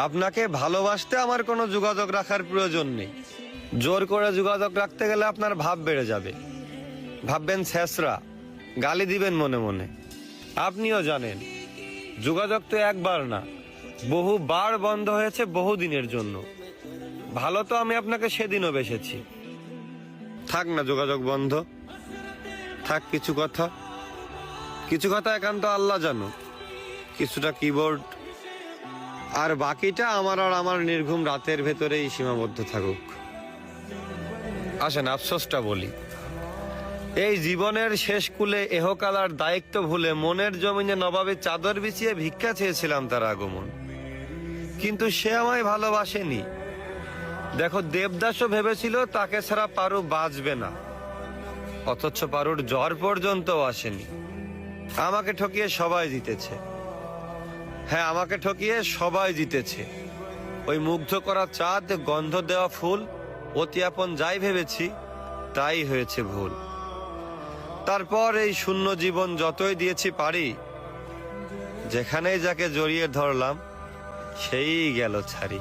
আপনাকে ভালোবাসতে আমার কোনো যোগাযোগ রাখার প্রয়োজন নেই। জোর করে যোগাযোগ রাখতে গেলে আপনার ভাব বেড়ে যাবে, ভাববেন ছেঁচড়া, গালি দিবেন মনে মনে। আপনিও জানেন যোগাযোগ তো একবার না, বহুবার বন্ধ হয়েছে বহুদিনের জন্য। ভালো তো আমি আপনাকে সেদিনও বেসেছি। থাক না যোগাযোগ বন্ধ, থাক কিছু কথা একান্ত আল্লাহ জানো, কিছুটা কিবোর্ড, আর বাকিটা আমার আর আমার নির্ঘুম রাতের ভেতরেই সীমাবদ্ধ থাকুক। আসেন আফসোসটা বলি, এই জীবনের শেষ কুলে এহকালার দায়িত্ব ভুলে মনের জমিনে নবাবে চাদর বিছিয়ে ভিক্ষা চেয়েছিলাম তার আগমন, কিন্তু সে আমায় ভালোবাসেনি। দেখো দেবদাসও ভেবেছিল তাকে ছাড়া পারু বাঁচবে না, অথচ পারুর জ্বর পর্যন্ত আসেনি। আমাকে ঠকিয়ে সবাই জিতেছে। হ্যাঁ, আমাকে ঠকিয়ে সবাই জিতেছে। ওই মুগ্ধ করা চাঁদ, গন্ধ দেওয়া ফুল, অতি আপন যাই ভেবেছি তাই হয়েছে ভুল। তারপর এই শূন্য জীবন যতই দিয়েছি পারি, যেখানেই যাকে জড়িয়ে ধরলাম সেই গেল ছাড়ি।